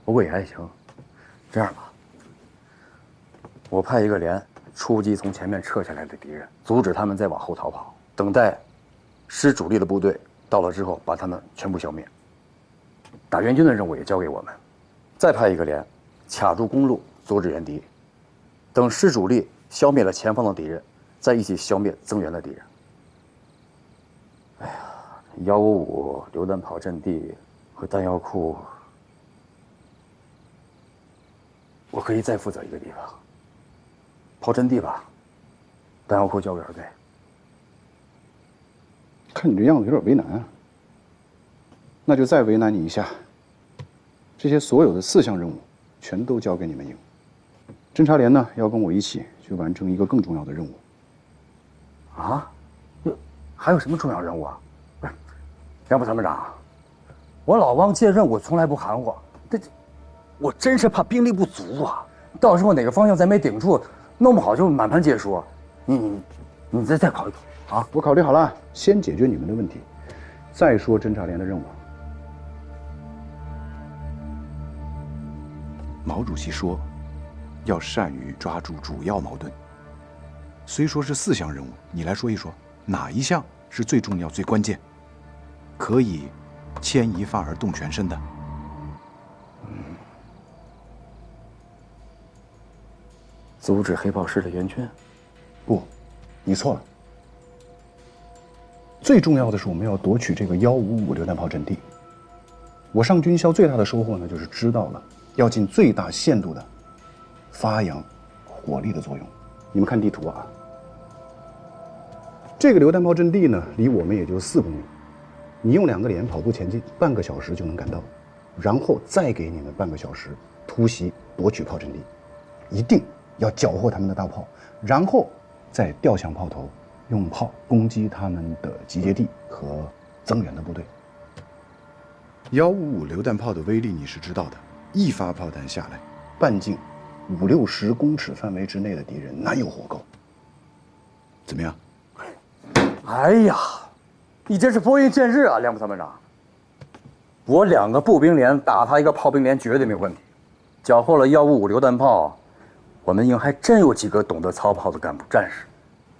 不过也还行。这样吧，我派一个连出击从前面撤下来的敌人，阻止他们再往后逃跑，等待师主力的部队到了之后，把他们全部消灭。打援军的任务也交给我们，再派一个连卡住公路，阻止援敌。等师主力消灭了前方的敌人，再一起消灭增援的敌人。哎呀，155榴弹炮阵地和弹药库，我可以再负责一个地方。炮阵地吧，弹药库交给2队。看你这样子有点为难啊。那就再为难你一下，这些所有的4项任务全都交给你们营。侦察连呢要跟我一起去完成一个更重要的任务。啊？还有什么重要任务啊？不是，梁副参谋长，我老汪接任务从来不含糊，我真是怕兵力不足啊！到时候哪个方向再没顶住，弄不好就满盘皆输。你再考虑考虑啊！我考虑好了，先解决你们的问题，再说侦察连的任务。毛主席说，要善于抓住主要矛盾。虽说是4项任务，你来说一说，哪一项是最重要、最关键，可以牵一发而动全身的？阻止黑豹师的援军？不，你错了。最重要的是，我们要夺取这个155榴弹炮阵地。我上军校最大的收获呢，就是知道了要尽最大限度的发扬火力的作用。你们看地图啊，这个榴弹炮阵地呢，离我们也就4公里。你用2个连跑步前进，半个小时就能赶到，然后再给你们半个小时突袭夺取炮阵地，一定要缴获他们的大炮，然后再调向炮头，用炮攻击他们的集结地和增援的部队。155榴弹炮的威力你是知道的，一发炮弹下来，半径50-60公尺范围之内的敌人难有活够。怎么样？哎呀，你真是拨云见日啊，梁副参谋长！我2个步兵连打他一个炮兵连绝对没有问题。缴获了155榴弹炮，我们营还真有几个懂得操炮的干部战士。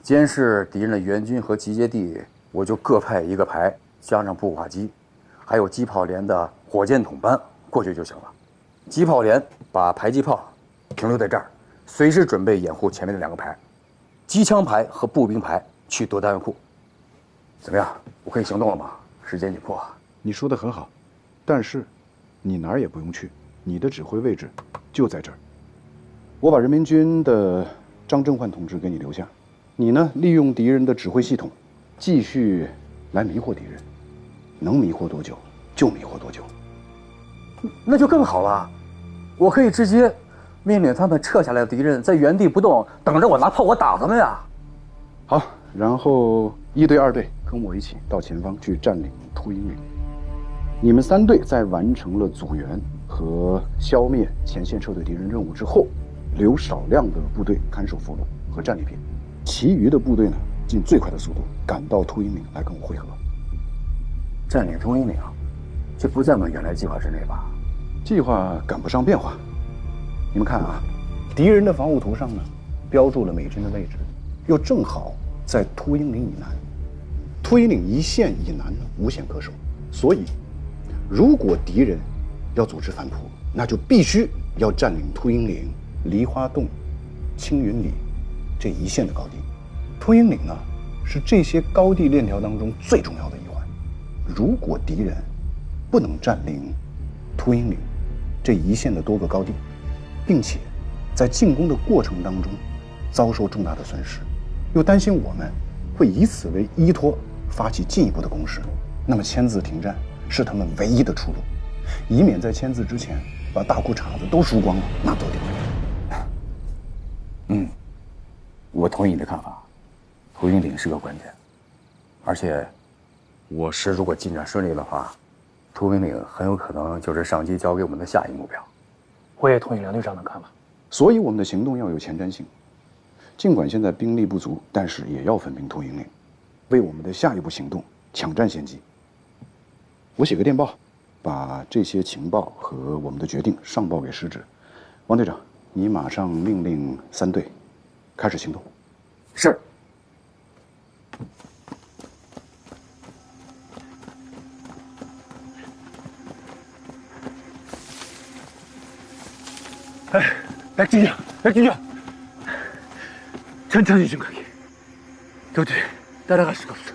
监视敌人的援军和集结地，我就各派1个排，加上步话机，还有机炮连的火箭筒班过去就行了。机炮连把迫击炮停留在这儿，随时准备掩护前面的2个排。机枪排和步兵排去夺弹药库。怎么样？我可以行动了吗？时间紧迫。你说的很好，但是你哪儿也不用去，你的指挥位置就在这儿。我把人民军的张正焕同志给你留下，你呢利用敌人的指挥系统，继续来迷惑敌人，能迷惑多久就迷惑多久。那就更好了，我可以直接命令他们撤下来的敌人在原地不动，等着我拿炮火打他们呀。好，然后1队、2队跟我一起到前方去占领秃鹰岭。你们3队在完成了阻援和消灭前线撤退敌人任务之后，留少量的部队看守俘虏和战利品，其余的部队呢，尽最快的速度赶到秃鹰岭来跟我会合。占领秃鹰岭，这不在我们原来计划之内吧？计划赶不上变化。你们看啊，敌人的防务图上呢，标注了美军的位置，又正好在秃鹰岭以南。秃鹰岭一线以南呢，无险可守。所以，如果敌人要组织反扑，那就必须要占领秃鹰岭、梨花洞、青云里这一线的高地。秃鹰岭呢，是这些高地链条当中最重要的一环。如果敌人不能占领秃鹰岭这一线的多个高地，并且在进攻的过程当中遭受重大的损失，又担心我们会以此为依托发起进一步的攻势，那么签字停战是他们唯一的出路，以免在签字之前把大裤衩子都输光了，那多丢人。我同意你的看法，秃鹰岭是个关键，而且我师如果进展顺利的话，秃鹰岭很有可能就是上级交给我们的下一目标。我也同意梁队长的看法。所以我们的行动要有前瞻性，尽管现在兵力不足，但是也要分兵秃鹰岭，为我们的下一步行动抢占先机。我写个电报，把这些情报和我们的决定上报给师侄。王队长，你马上命令3队开始行动。是。백진주, 천천히 좀 가게. 도저히 따라갈 수가 없어.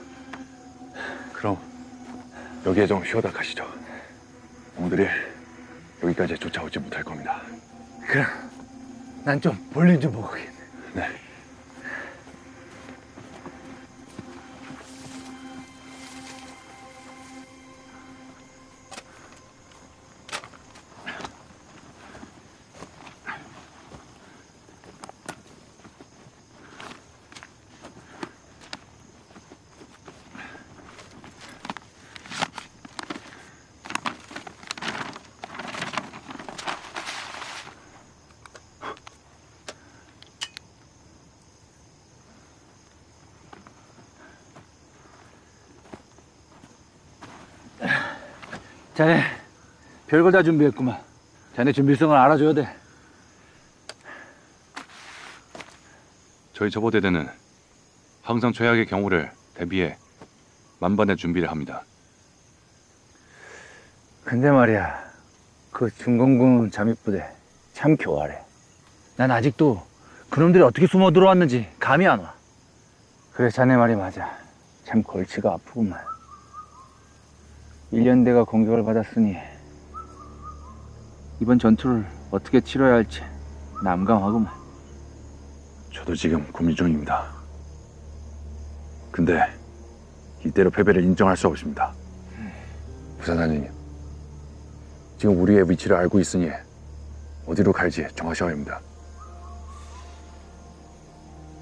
그럼 여기에 좀 쉬어다 가시죠. 놈들이 여기까지 쫓아오지 못할 겁니다. 그럼 난 좀 볼일 좀 보고 가겠네. 네. 자네 별걸 다 준비했구만. 자네 준비성을 알아줘야 돼. 저희 첩보대대는 항상 최악의 경우를 대비해 만반의 준비를 합니다. 근데 말이야, 그 중공군 잠입부대 참 교활해. 난 아직도 그놈들이 어떻게 숨어 들어왔는지 감이 안 와. 그래, 자네 말이 맞아. 참 골치가 아프구만. 1년대가 공격을 받았으니 이번 전투를 어떻게 치러야 할지 난감하구만. 저도 지금 고민 중입니다. 근데 이대로 패배를 인정할 수 없습니다. 부사장님, 지금 우리의 위치를 알고 있으니 어디로 갈지 정하셔야 합니다.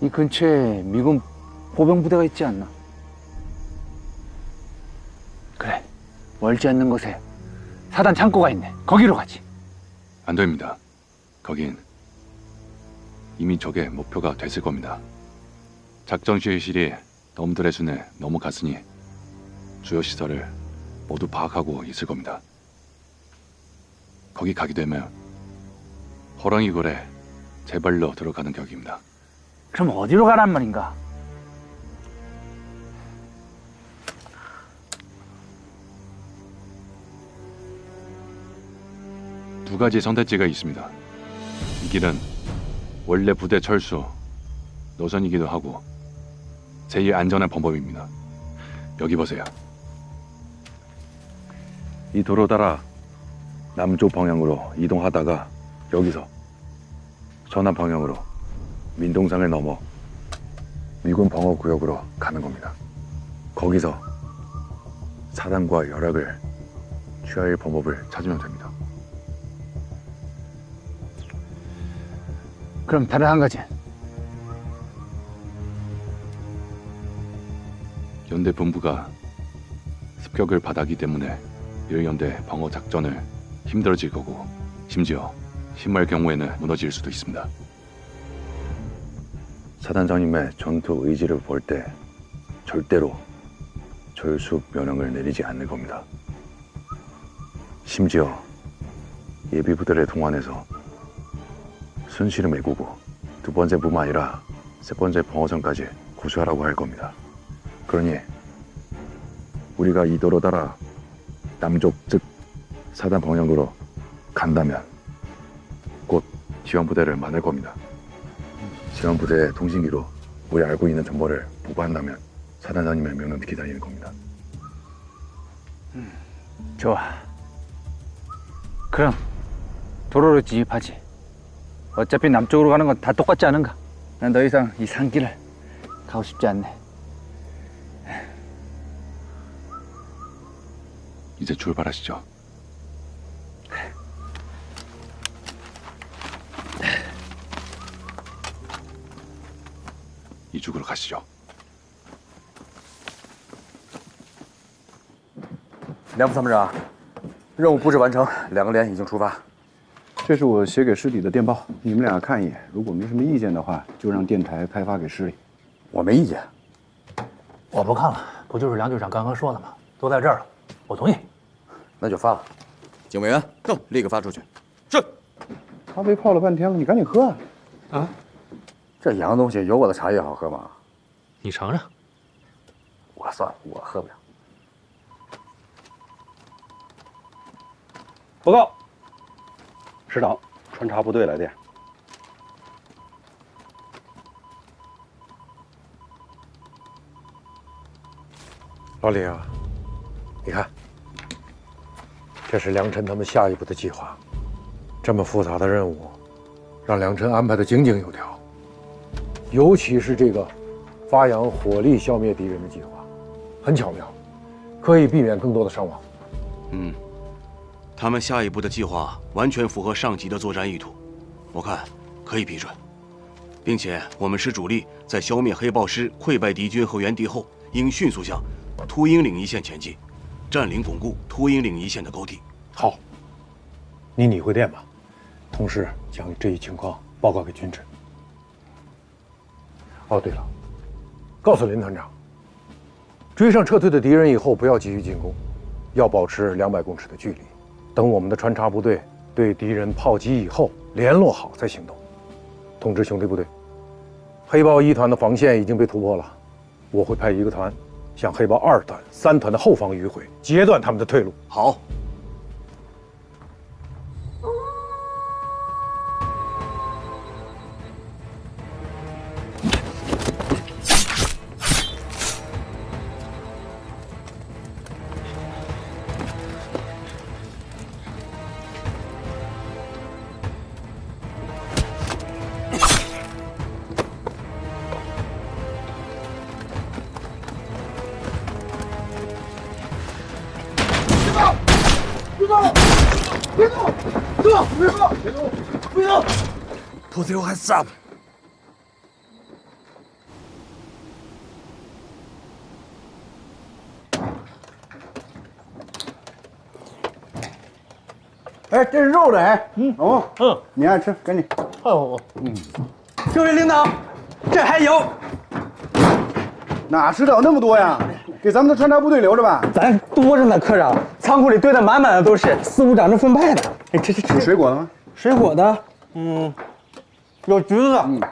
이 근처에 미군 보병부대가 있지 않나? 그래, 멀지 않는 곳에 사단 창고가 있네. 거기로 가지. 안 됩니다. 거긴 이미 적의 목표가 됐을 겁니다. 작전 실실이 놈들의 손에 넘어갔으니 주요 시설을 모두 파악하고 있을 겁니다. 거기 가게 되면 호랑이 굴에 제 발로 들어가는 격입니다. 그럼 어디로 가란 말인가? 두 가지 선택지가 있습니다. 이 길은 원래 부대 철수 노선이기도 하고 제일 안전한 방법입니다. 여기 보세요. 이 도로 따라 남쪽 방향으로 이동하다가 여기서 서남 방향으로 민동상을 넘어 미군 방어구역으로 가는 겁니다. 거기서 사단과 연락을 취할 방법을 찾으면 됩니다. 그럼 다른 한 가지. 연대 본부가 습격을 받았기 때문에 1연대 방어 작전을 힘들어질 거고 심지어 심할 경우에는 무너질 수도 있습니다. 사단장님의 전투 의지를 볼 때 절대로 절수 명령을 내리지 않을 겁니다. 심지어 예비부대를 동원해서 순실을 메꾸고 두 번째뿐만 아니라 세 번째 방어선까지 구수하라고 할 겁니다. 그러니 우리가 이 도로 따라 남쪽 즉 사단 방향으로 간다면 곧 지원부대를 만들 겁니다. 지원부대의 통신기로 우리 알고 있는 정보를 보고한다면 사단장님의 명령이 기다리는 겁니다. 좋아. 그럼 도로로 진입하지. 어차피 남쪽으로 가는 건 다 똑같지 않은가? 난 더 이상 이 산길을 가고 싶지 않네. 이제 출발하시죠. 이쪽으로 가시죠. 梁副参谋长，任务布置完成，2个连已经出发。这是我写给师弟的电报，你们俩看一眼，如果没什么意见的话，就让电台派发给师里。我没意见。我不看了，不就是梁队长刚刚说的吗？都在这儿了，我同意。那就发了。警卫员，动，立刻发出去。是。咖啡泡了半天了，你赶紧喝啊！啊，这洋东西有我的茶叶好喝吗？你尝尝。我算了，我喝不了。报告，师长，穿插部队来电。老李啊，你看，这是梁琛他们下一步的计划。这么复杂的任务，让梁琛安排的井井有条。尤其是这个发扬火力消灭敌人的计划，很巧妙，可以避免更多的伤亡。他们下一步的计划完全符合上级的作战意图，我看可以批准，并且我们师主力在消灭黑豹师溃败敌军和援敌后，应迅速向秃鹰岭一线前进，占领巩固秃鹰岭一线的高地。好，你拟回电吧，同时将这一情况报告给军职。哦，对了，告诉林团长，追上撤退的敌人以后，不要急于进攻，要保持200公尺的距离，等我们的穿插部队对敌人炮击以后联络好再行动。通知兄弟部队，黑豹1团的防线已经被突破了，我会派1个团向黑豹2团、3团的后方迂回，截断他们的退路。好。Put your hands up！ 哎，这是肉的哎。你爱吃，赶紧。各位领导，这还有。哪知道那么多呀？给咱们的穿插部队留着吧。咱多着呢，科长，仓库里堆得满满的都是，4、5长正分派的。哎，吃。有水果的吗？水果的，有橘子的，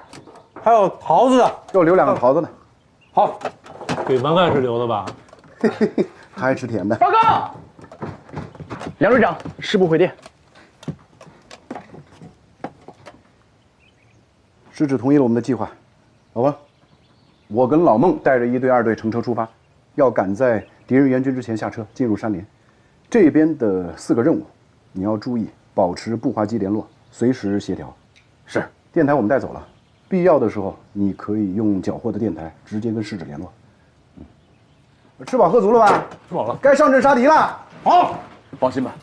还有桃子的。给我留2个桃子的。好，给文干事留的吧？嘿嘿嘿，他爱吃甜的。报告，梁队长，师部回电。师指同意了我们的计划，老王，我跟老孟带着1队、2队乘车出发，要赶在敌人援军之前下车进入山林。这边的4个任务，你要注意保持步话机联络，随时协调。是，电台我们带走了，必要的时候你可以用缴获的电台直接跟师指联络。吃饱喝足了吧？吃饱了，该上阵杀敌了。好，放心吧，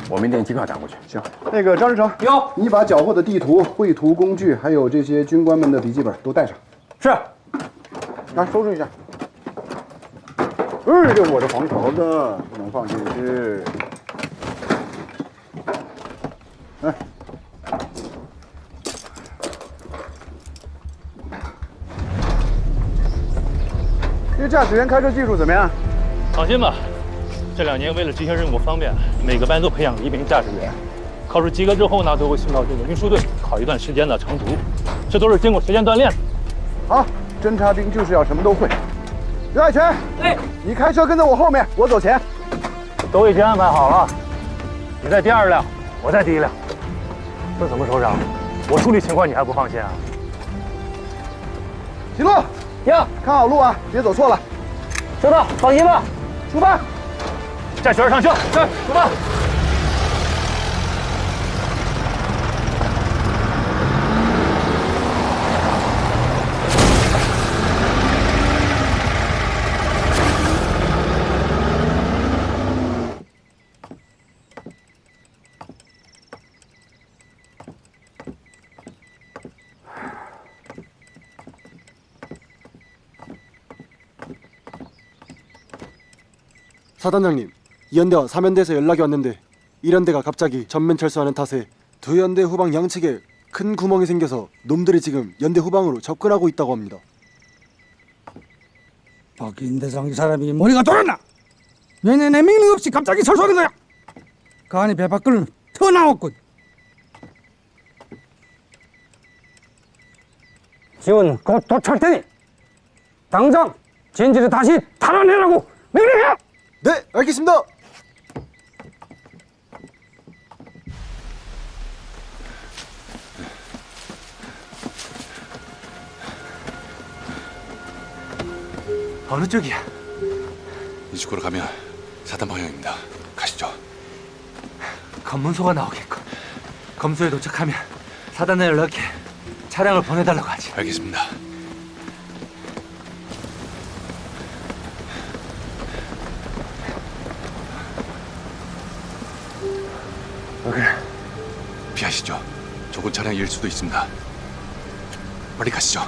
我明天即刻赶过去。行，那个张志成，有，你把缴获的地图、绘图工具，还有这些军官们的笔记本都带上。是。来收拾一下。这我的黄桃子不能放进去。哎，这驾驶员开车技术怎么样？放心吧，这2年为了执行任务方便，每个班都培养了1名驾驶员。考试及格之后呢，都会送到这个运输队考一段时间的长途，这都是经过实践锻炼的。好，侦察兵就是要什么都会。刘爱全，你开车跟在我后面，我走前。都已经安排好了，你在第2辆，我在第1辆。这怎么，首长？我处理情况你还不放心啊？齐路，看好路啊，别走错了。收到，放心吧。出发。驾驶员上车，是，出发。사단장님, 이연대와 3연대에서 연락이 왔는데 1연대가 갑자기 전면 철수하는 탓에 2연대 후방 양측에 큰 구멍이 생겨서 놈들이 지금 연대 후방으로 접근하고 있다고 합니다. 박인대장 이 사람이 머리가 돌았나? 왜 내 명령 없이 갑자기 철수하는 거야? 그 안에 배 밖으로는 터 나왔군. 지원 곧 도착할 테니 당장 진지를 다시 탈환해라고 명령해! 네, 알겠습니다. 어느 쪽이야? 이쪽으로 가면 사단 방향입니다. 가시죠. 검문소가 나오겠군. 검소에 도착하면 사단에 연락해 차량을 보내달라고 하지. 알겠습니다. 그래. 피하시죠. 좁은 차량일 수도 있습니다. 빨리 가시죠.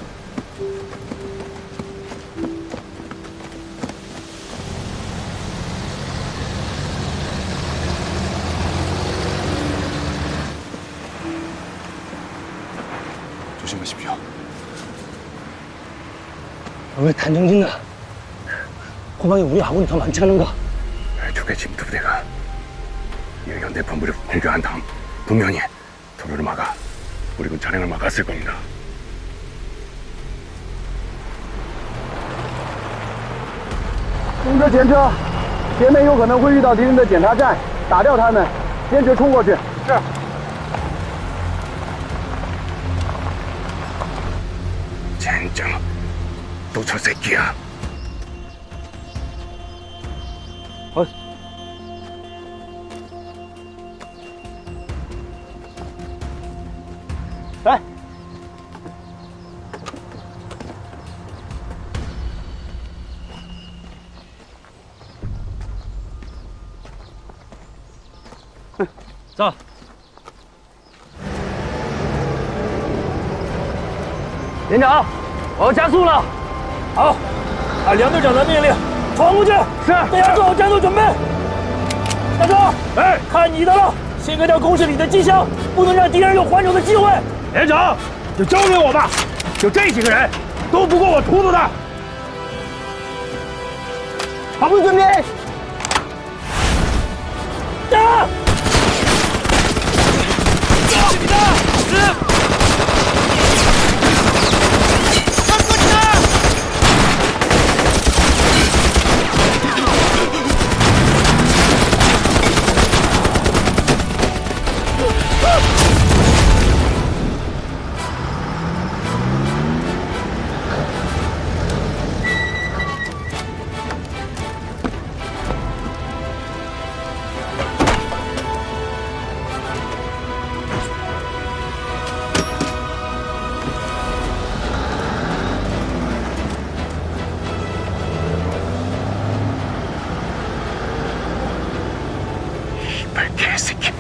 조심하십시오. 왜 단정짓나? 호방이 우리 아군이 더 많지 않은가? 적의 침투 부대가 이 현대 본부를 공격한 다음 분명히 도로를 막아 우리 군 차량을 막았을 겁니다. 通知前车，前面有可能会遇到敌人的检查站，打掉他们，坚持冲过去。是。젠장 또 저 새끼야.来， 走。连长，我要加速了。好，按梁队长的命令闯过去。是，大家做好战斗准备。大周，哎，看你的了，先割掉工事里的机箱，不能让敌人有还手的机会。连长，就交给我吧，就这几个人，都不够我突突的。跑步准备，打！ 개새끼.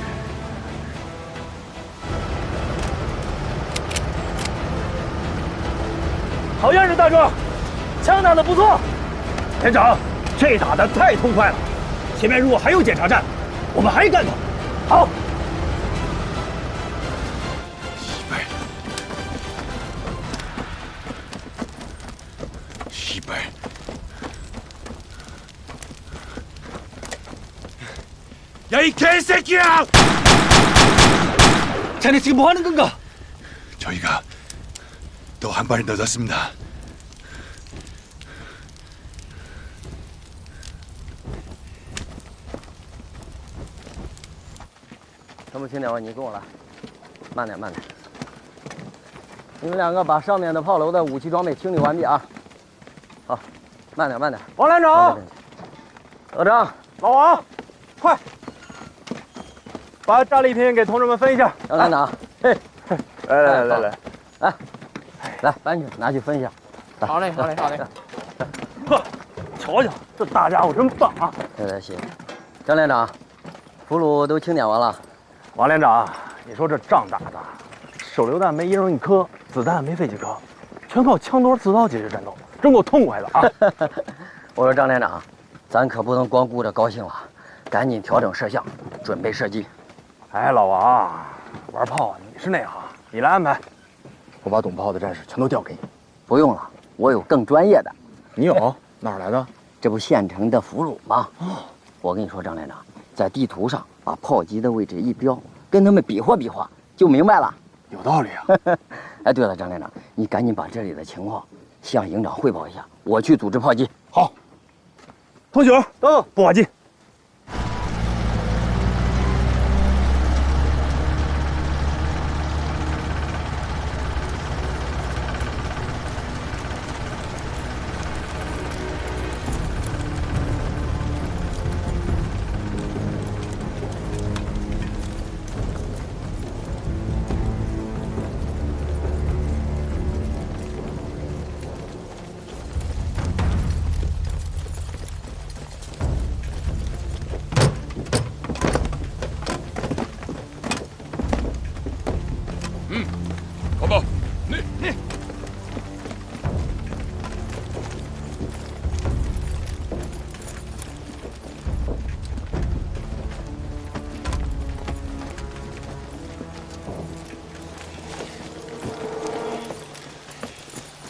好样的，大壮，枪打得不错。连长，这打得太痛快了。前面如果还有检查站，我们还干他。好。씨발. 야, 이 개새끼야! 자네 지금 뭐 하는 건가? 저희가 또 한 발 늦었습니다.他们请两位，你跟我来，慢点，慢点。你们两个把上面的炮楼的武器装备清理完毕啊！好，慢点，慢点。王连长，老张，老王，快，把战利品给同志们分一下。张连长，嘿，来，来，搬去，拿去分一下。好嘞。呵，瞧瞧，这大家伙真棒啊！谢谢。张连长，俘虏都清点完了。王连长，你说这仗打的，手榴弹没一人一颗，子弹没飞几颗，全靠枪多刺刀解决战斗，真够痛快的啊！我说张连长，咱可不能光顾着高兴了，赶紧调整摄像，准备射击。哎，老王，玩炮你是内行，你来安排。我把懂炮的战士全都调给你。不用了，我有更专业的。你有？哪儿来的？这不现成的俘虏吗？哦，我跟你说，张连长，在地图上把把炮击的位置一标，跟他们比划比划，就明白了。有道理啊。哎，对了，张连长，你赶紧把这里的情况向营长汇报一下，我去组织炮击。好。同学，到报击。好吧，你。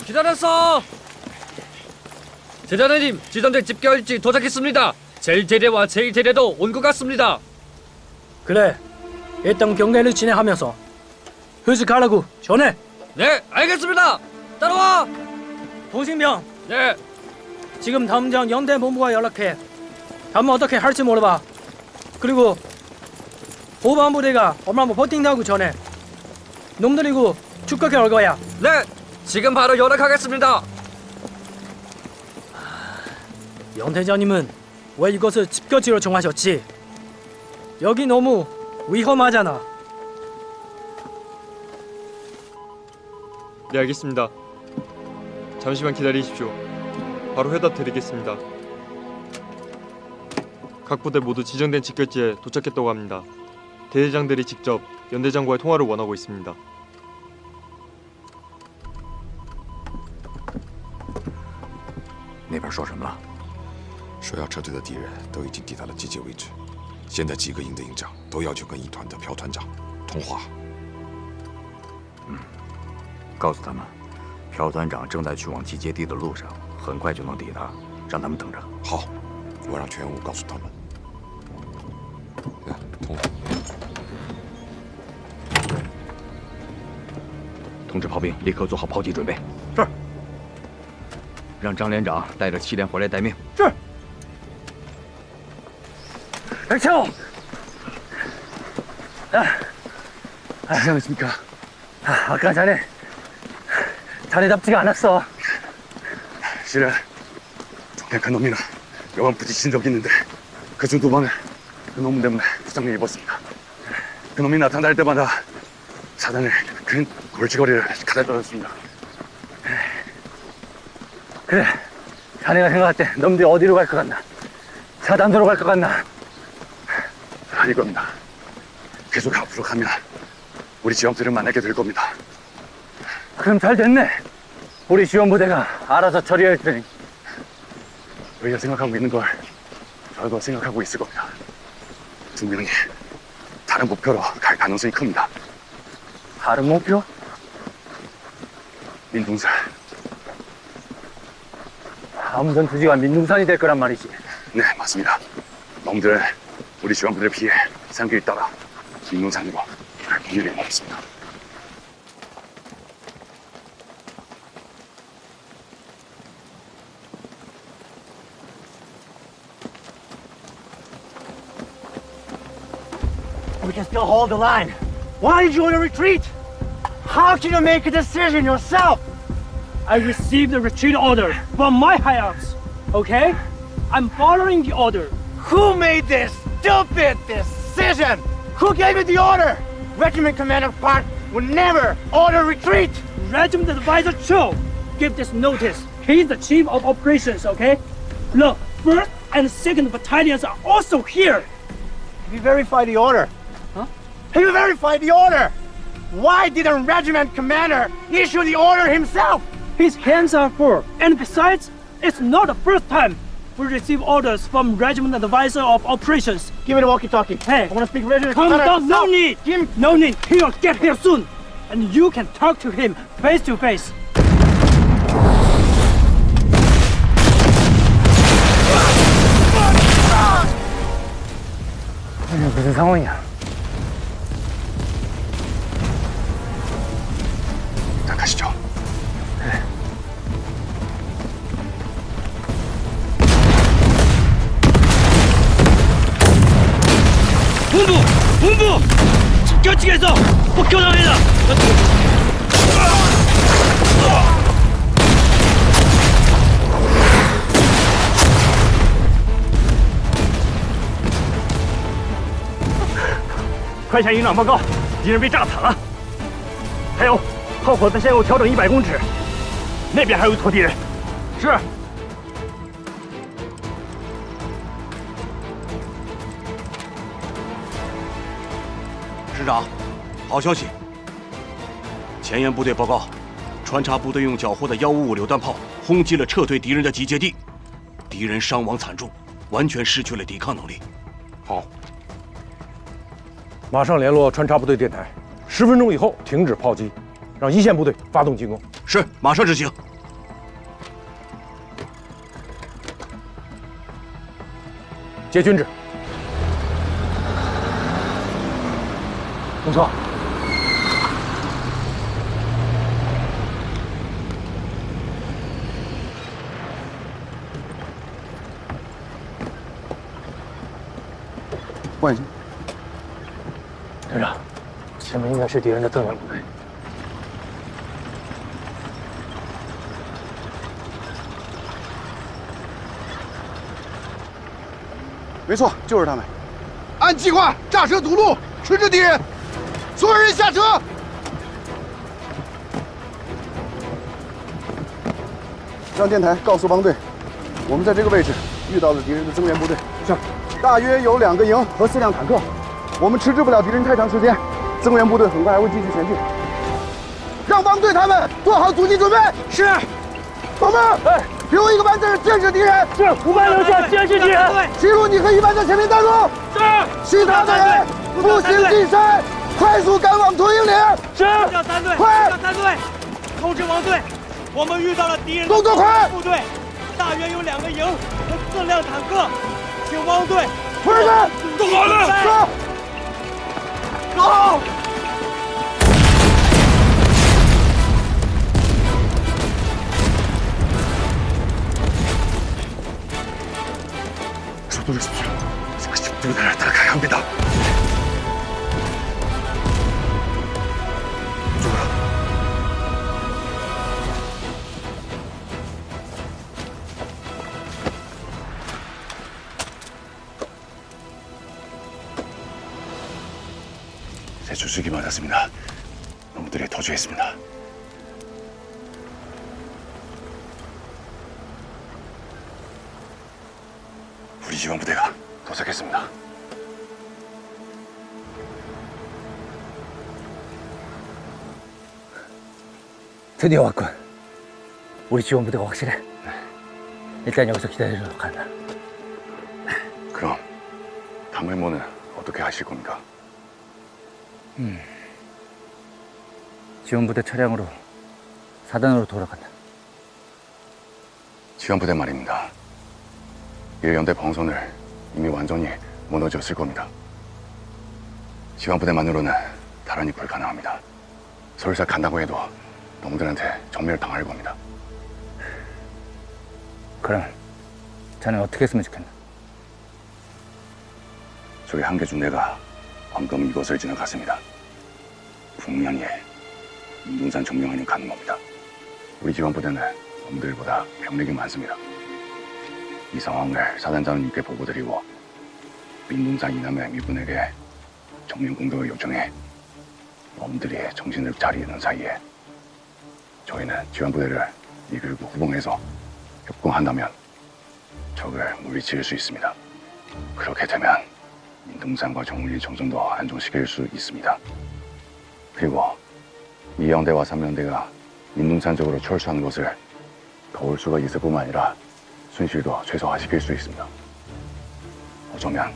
기다렸어. 대장님, 지전대 집결 일찍 도착했습니다. 제1대대와 제2대대도 온 것 같습니다. 그래, 일단 경계를 진행하면서 휴식하라고 전해. 네, 알겠습니다. 따라와. 동신병. 네. 지금 당장 연대본부와 연락해. 다음은 어떻게 할지 물어봐. 그리고 보반부대가 얼마나 버틴다고 전해. 놈들이고 축격해 올 거야. 네, 지금 바로 연락하겠습니다. 연 대장님은 왜 이것을 집결지로 정하셨지? 여기 너무 위험하잖아. 네, 알겠습니다. 잠시만 기다리십시오. 바로 회답 드리겠습니다. 각 부대 모두 지정된 집결지에 도착했다고 합니다. 대대장들이 직접 연대장과의 통화를 원하고 있습니다. 那边说什么了？说要撤退的敌人都已经抵达了集结位置，现在几个营的营长都要求跟一团的朴团长通话。告诉他们，朴团长正在去往集结地的路上，很快就能抵达，让他们等着。好，我让全武告诉他们。通。通知炮兵立刻做好炮击准备。是。让张连长带着7连回来待命。是。来枪！안녕하십니까. 아까 자네 자네답지가 않았어. 실은 정말 그 놈이랑 몇 번 부딪힌 적이 있는데 그중 2번은 그 놈 때문에 부상을 입었습니다. 그 놈이 나타날 때마다 사단을 큰 골치거리를 가다 떨어졌습니다. 그래, 자네가 생각할 때 놈들이 어디로 갈 것 같나? 사단으로 갈 것 같나? 아닐 겁니다. 계속 앞으로 가면 우리 지원부대를 만나게 될 겁니다. 그럼 잘 됐네. 우리 지원부대가 알아서 처리할 테니. 우리가 생각하고 있는 걸 저도 생각하고 있을 겁니다. 분명히 다른 목표로 갈 가능성이 큽니다. 다른 목표? 민둥산. 다음 전투지가 민둥산이 될 거란 말이지. 네, 맞습니다. 놈들은 우리 지원부대를 피해 산길 따라 민둥산으로 갈 확률이 높습니다. We can still hold the line. Why did you want to retreat? How can you make a decision yourself? I received the retreat order from my higher-ups, okay? I'm following the order. Who made this stupid decision? Who gave you the order? Regiment Commander Park would never order retreat. Regiment Advisor Cho give this notice. He's the chief of operations, okay? Look, 1st and 2nd battalions are also here. Have you verified the order? Huh? Have you verified the order? Why didn't Regiment Commander issue the order himself? His hands are full. And besides, it's not the first time we receive orders from Regiment Advisor of Operations. Give me the walkie-talkie. Hey, I want to speak Regiment calm Commander. down, no need. No need. He'll get here soon. And you can talk to him face to face. 무슨 상황이야? 자, 가시죠. 그래. 본부! 결측해서 폭격당했다. 快向营长报告，敌人被炸惨了。还有，炮火在向右调整100公尺，那边还有一坨敌人。是。师长，好消息！前沿部队报告，穿插部队用缴获的155榴弹炮轰击了撤退敌人的集结地，敌人伤亡惨重，完全失去了抵抗能力。好。 马上联络穿插部队电台，10分钟以后停止炮击，让一线部队发动进攻。是，马上执行。接军制。不错。万幸。 团长，前面应该是敌人的增援部队。没错，就是他们。按计划炸车堵路，迟滞敌人，所有人下车。让电台告诉帮队，我们在这个位置遇到了敌人的增援部队，是，大约有2个营和4辆坦克。 我们迟滞不了敌人太长时间，增援部队很快还会继续前进。让帮队他们做好阻击准备。是。宝贝儿，留一个班在这监视敌人。是，5班留下监视敌人。齐鲁，你和1班在前面带路。是。其他的人步行进山，快速赶往秃鹰岭。是。叫3队，快！叫3队，通知王队，我们遇到了敌人动作快！部队，大约有2个营和4辆坦克，请王队。同志们，动好了，走。 走！서두르십시오. 적들을 다 가야 합니다. 이쪽으로. 제 주식이 맞았습니다. 놈들이 도주했습니다. 우리 지원 부대가 도착했습니다. 드디어 왔군. 우리 지원 부대가 확실해. 일단 여기서 기다리러 간다. 그럼 다음 임무는 어떻게 하실 겁니까? 지원부대 차량으로 사단으로 돌아간다. 지원부대 말입니다. 1연대 방선을 이미 완전히 무너졌을 겁니다. 지원부대만으로는 탈환이 불가능합니다. 설사 간다고 해도 놈들한테 정멸 당할 겁니다. 그럼 자네 어떻게 했으면 좋겠나? 저희 한개 중대가 방금 이곳을 지나갔습니다. 분명히 민둥산 점령하는 가는 겁니다. 우리 지원부대는 놈들보다 병력이 많습니다. 이 상황을 사단장님께 보고드리고 민둥산 이남의 미군에게 정면 공격을 요청해 놈들이 정신을 차리는 사이에 저희는 지원부대를 이끌고 후봉해서 협공한다면 적을 물리칠 수 있습니다. 그렇게 되면 민둥산과 정훈리 정전도 안정시킬 수 있습니다. 그리고 2연대와 3연대가 민둥산 쪽으로 철수하는 것을 도울 수가 있을 뿐만 아니라 순실도 최소화시킬 수 있습니다. 어쩌면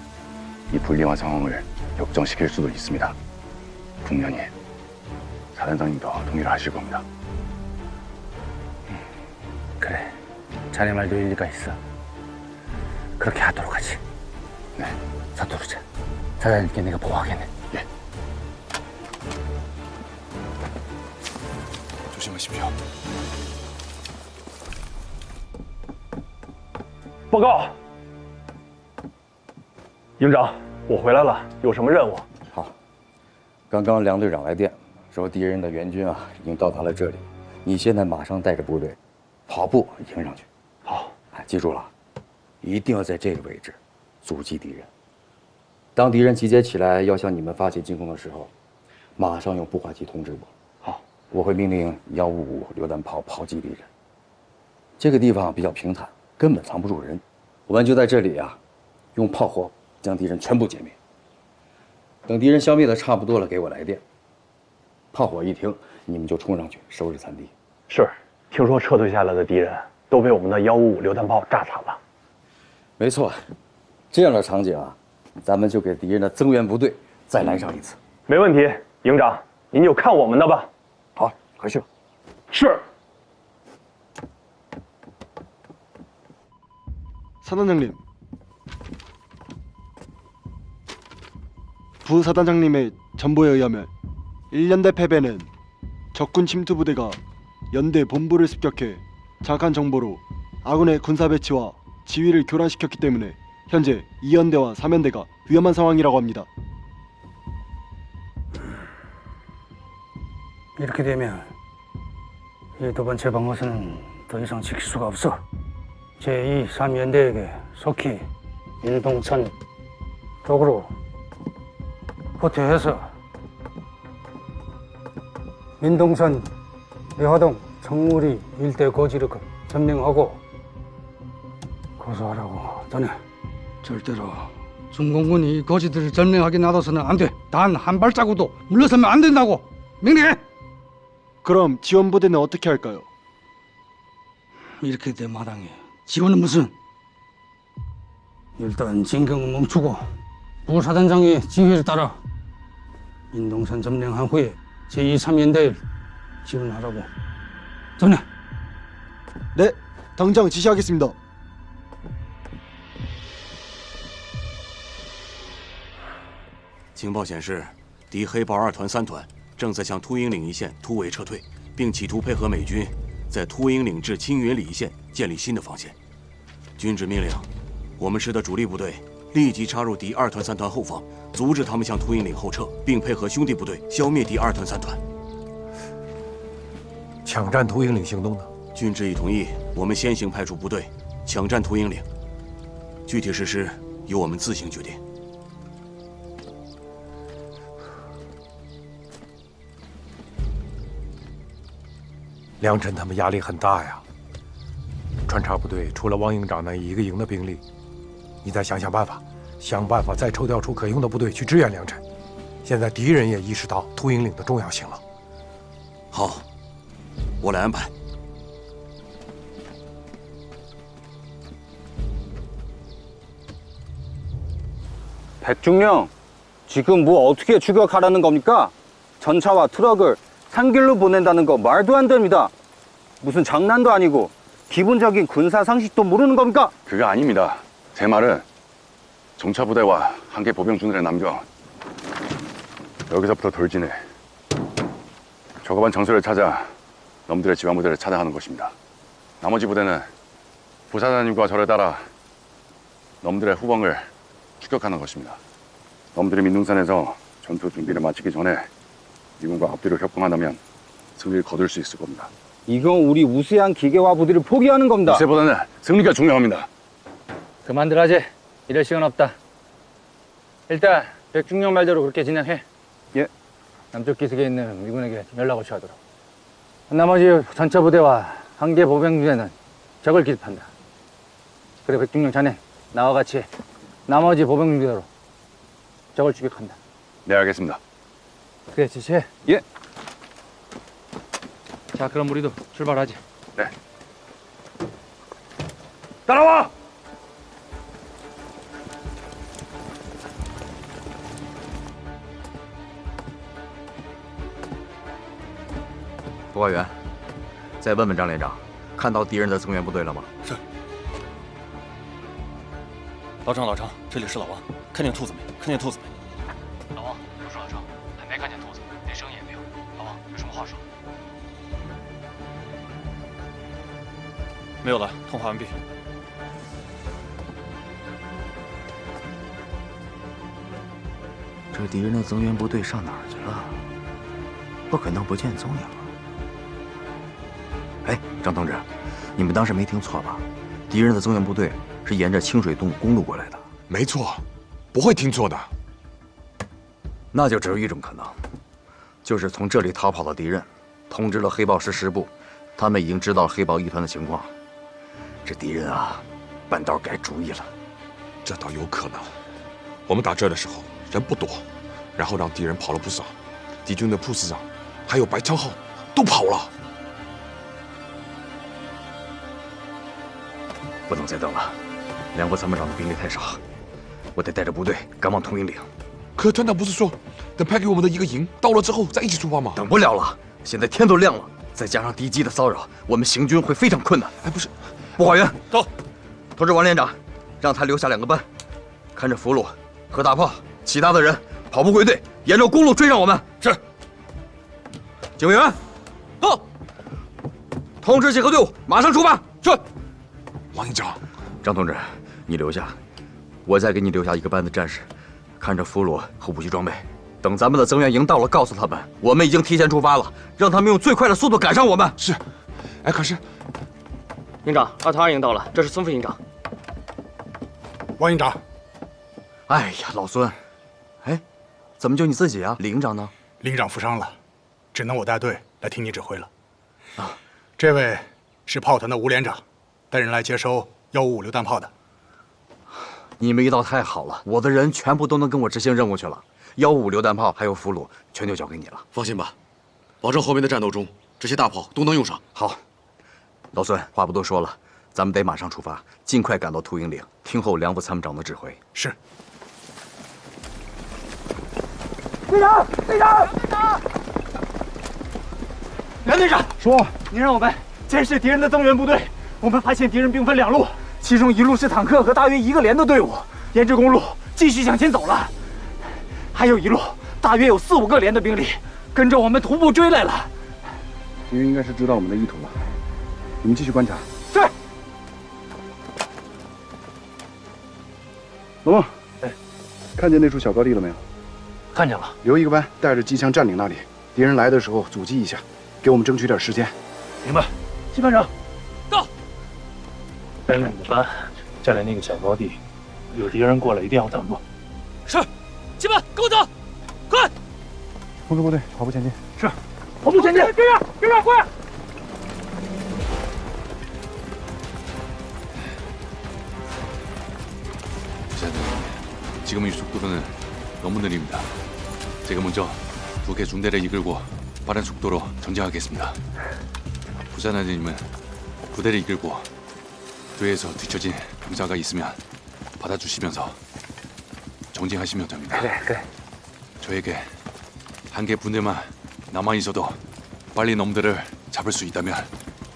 이 불리한 상황을 역전시킬 수도 있습니다. 분명히 사단장님도 동의를 하실 겁니다. 그래, 자네 말도 일리가 있어. 그렇게 하도록 하지. 네. 서두르자. 잘给那个보호하겠네. 예. 조심하십시오. 报告，营长，我回来了，有什么任务？好，刚刚梁队长来电，说敌人的援军啊已经到达了这里，你现在马上带着部队跑步迎上去。好，哎，记住了，一定要在这个位置阻击敌人。当敌人集结起来要向你们发起进攻的时候，马上用步话机通知我。好，我会命令155榴弹炮炮击敌人。这个地方比较平坦，根本藏不住人，我们就在这里啊，用炮火将敌人全部歼灭。等敌人消灭的差不多了，给我来电。炮火一停，你们就冲上去收拾残敌。是，听说撤退下来的敌人都被我们的155榴弹炮炸惨了。没错，这样的场景啊。咱们就给敌人的增援部队再来上一次。没问题，营长，您就看我们的吧。好，快去吧。是。 사단장님, 부사단장님의 전보에 의하면 1년대 패배는 적군 침투 부대가 연대 본부를 습격해 정확한 정보로 아군의 군사 배치와 지휘를 교란시켰기 때문에 현재 2연대와 3연대가 위험한 상황이라고 합니다. 이렇게 되면 이 두 번째 방어선은 더 이상 지킬 수가 없어. 제2, 3연대에게 속히 민동천 쪽으로 후퇴해서 민동천, 매화동, 청무리 일대 고지를 점령하고 고소하라고 전해. 절대로 중공군이 이 고지들을 점령하게 놔둬서는 안 돼. 단 한 발자국도 물러서면 안 된다고 명령해. 그럼 지원부대는 어떻게 할까요? 이렇게 된 마당에 지원은 무슨? 일단 진격은 멈추고 부사단장의 지휘를 따라 민동선 점령한 후에 제2, 3연대를 지원하라고 전해. 네, 당장 지시하겠습니다.情报显示，敌黑豹2团、3团正在向秃鹰岭一线突围撤退，并企图配合美军在秃鹰岭至青云里一线建立新的防线。军旨命令，我们师的主力部队立即插入敌2团、3团后方，阻止他们向秃鹰岭后撤，并配合兄弟部队消灭敌2团、3团。抢占秃鹰岭行动呢？军旨已同意，我们先行派出部队抢占秃鹰岭，具体实施由我们自行决定。 梁晨他们压力很大呀。穿插部队除了汪营长那一个营的兵力，你再想办法再抽调出可用的部队去支援梁晨。现在敌人也意识到秃鹰岭的重要性了。好，我来安排。 백중령, 지금 뭐 어떻게 추격하라는 겁니까? 전차와 트럭을 산길로 보낸다는 거 말도 안 됩니다. 무슨 장난도 아니고 기본적인 군사 상식도 모르는 겁니까? 그게 아닙니다. 제 말은 정차부대와 한개 보병중대를 남겨 여기서부터 돌진해 적어반 장소를 찾아 놈들의 지휘부대를 차단하는 것입니다. 나머지 부대는 부사단님과 저를 따라 놈들의 후방을 추격하는 것입니다. 놈들이 민둥산에서 전투 준비를 마치기 전에 미군과 앞뒤로 협공한다면 승리를 거둘 수 있을 겁니다. 이건 우리 우수한 기계화 부대를 포기하는 겁니다. 우세보다는 승리가 중요합니다. 그만들 하지. 이럴 시간 없다. 일단 백중령 말대로 그렇게 진행해. 예. 남쪽 기슭에 있는 미군에게 연락을 취하도록. 나머지 전차 부대와 한개 보병부대는 적을 기습한다. 그래 백중령 자네 나와 같이 나머지 보병부대로 적을 추격한다. 네, 알겠습니다. 그래 지시해. 예. 자 그럼 우리도 출발하지. 네. 따라와.副官员，再问问张连长，看到敌人的增援部队了吗？是。老张，这里是老王，看见兔子没？看见兔子没？出了城，还没看见兔子，连声音也没有。老王有什么话说？没有了，通话完毕。这敌人的增援部队上哪儿去了？不可能不见踪影啊！哎，张同志，你们当时没听错吧？敌人的增援部队是沿着清水洞公路过来的。没错，不会听错的。那就只有一种可能，就是从这里逃跑的敌人，通知了黑豹师师部，他们已经知道黑豹一团的情况。这敌人啊，半道改主意了。这倒有可能。我们打这儿的时候人不多，然后让敌人跑了不少，敌军的副师长还有白昌浩都跑了。不能再等了，两部参谋长的兵力太少，我得带着部队赶往通营岭。可团长不是说等派给我们的一个营到了之后再一起出发吗？等不了了，现在天都亮了，再加上敌机的骚扰，我们行军会非常困难。哎，不是，步化员走，通知王连长，让他留下2个班，看着俘虏和大炮，其他的人跑步归队，沿着公路追上我们。是。警卫员，到，通知集合队伍，马上出发。是。王营长，张同志，你留下，我再给你留下1个班的战士，看着俘虏和武器装备。等咱们的增援营到了，告诉他们我们已经提前出发了，让他们用最快的速度赶上我们。是。哎，可是，营长，2团2营到了，这是孙副营长。王营长。哎呀，老孙，哎，怎么就你自己啊？李营长呢？李营长负伤了，只能我带队来听你指挥了。啊，这位是炮团的吴连长，带人来接收155榴弹炮的。你们一到太好了，我的人全部都能跟我执行任务去了。155榴弹炮还有俘虏，全就交给你了。放心吧，保证后面的战斗中，这些大炮都能用上。好，老孙，话不多说了，咱们得马上出发，尽快赶到秃鹰岭，听候梁副参谋长的指挥。是。队长，队长，队长！梁队长，说，您让我们监视敌人的增援部队。我们发现敌人兵分2路，其中1路是坦克和大约1个连的队伍，沿着公路继续向前走了；还有1路，大约有4、5个连的兵力，跟着我们徒步追来了。敌人应该是知道我们的意图了，你们继续观察。是。老孟，哎，看见那处小高地了没有？看见了。留1个班，带着机枪占领那里，敌人来的时候阻击一下，给我们争取点时间。明白。新班长，到。带领你的班占领那个小高地，有敌人过来一定要挡住。是。七班，跟我走，快！通知部队跑步前进。是。跑步前进，跟上，跟上，快！ 지금은 속도로는 너무 느립니다. 제가 먼저 2개 중대를 이끌고 빠른 속도로 전진하겠습니다. 부사단님은 부대를 이끌고 뒤에서 뒤처진 병사가 있으면 받아주시면서 정진하시면 됩니다. 그래. 저에게 1개 분대만 남아 있어도 빨리 놈들을 잡을 수 있다면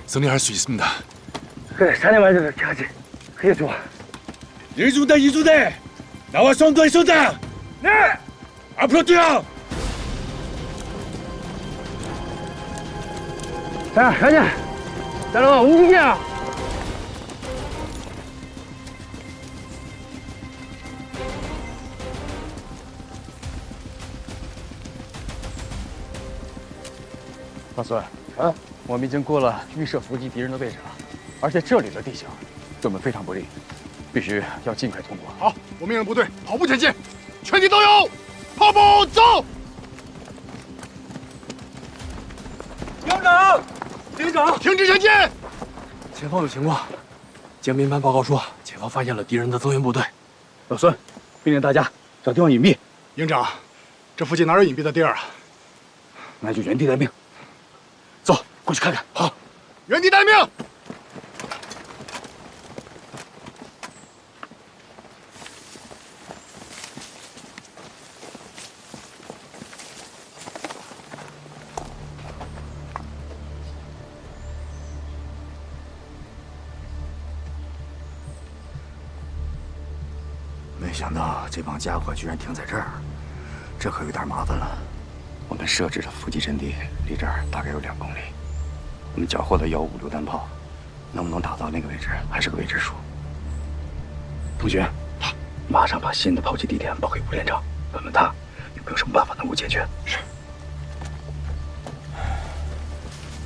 승리할 수 있습니다. 그래, 자네 말대로 이렇게 하지. 그게 좋아. 1중대, 2중대! 나와 선두에 쏜다! 네! 앞으로 뛰어! 자, 가자! 따라와, 움직여!老孙，啊，我们已经过了预设伏击敌人的位置了，而且这里的地形对我们非常不利，必须要尽快通过。好，我命令部队跑步前进，全体都有，跑步走！营长，营长，停止前进！前方有情况，江边班报告说，前方发现了敌人的增援部队。老孙，命令大家找地方隐蔽。营长，这附近哪有隐蔽的地儿啊？那就原地待命。走，过去看看。好，原地待命。 没想到这帮家伙居然停在这儿，这可有点麻烦了。我们设置的伏击阵地离这儿大概有2公里，我们缴获的155榴弹炮，能不能打到那个位置还是个未知数。同学，马上把新的炮击地点报给吴连长，问问他有没有什么办法能够解决。是。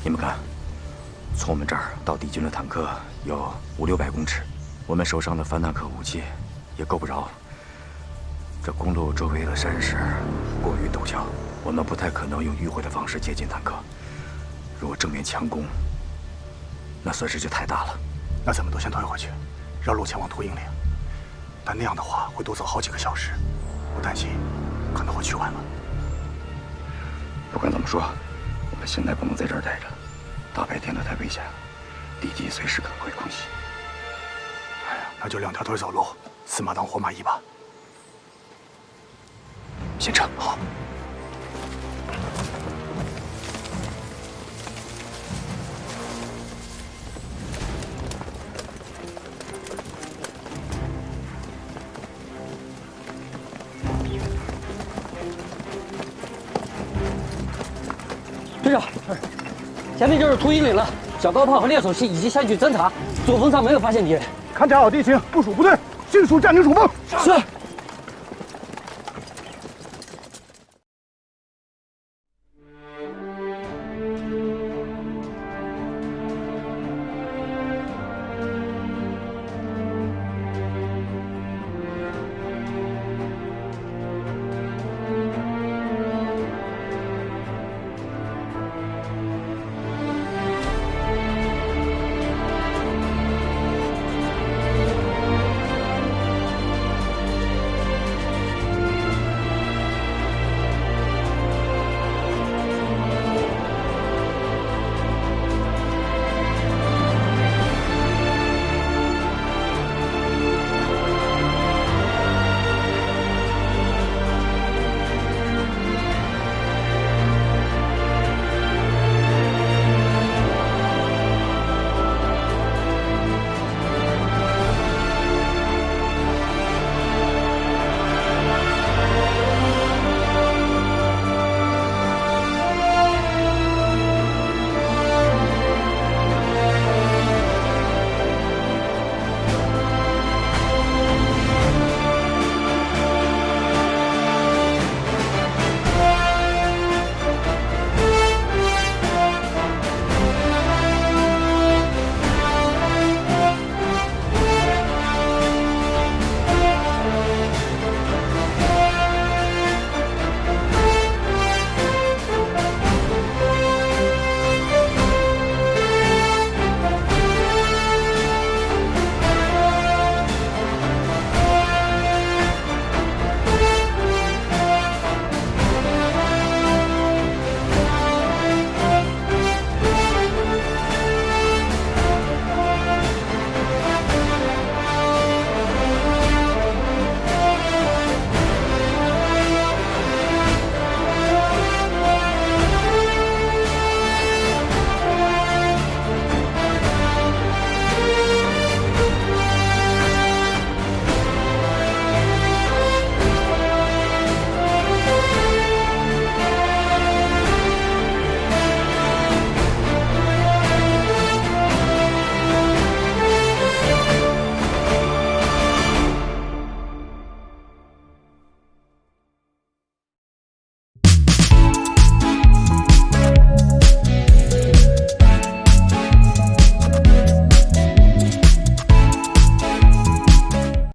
你们看，从我们这儿到敌军的坦克有500-600公尺，我们手上的反坦克武器也够不着。这公路周围的山势过于陡峭，我们不太可能用迂回的方式接近坦克。如果正面强攻，那损失就太大了。那咱们都先退回去，绕路前往秃鹰岭。但那样的话会多走好几个小时，我担心可能会去晚了。不管怎么说，我们现在不能在这儿待着，大白天的太危险了，敌机随时可能会空袭。哎呀，那就2条腿走路，4马当活马医吧。先撤。好。队长，前面就是秃鹰岭了，小高炮和猎手系已经下去侦查，左峰上没有发现敌人。勘察好地形，部署部队，迅速占领主峰。是。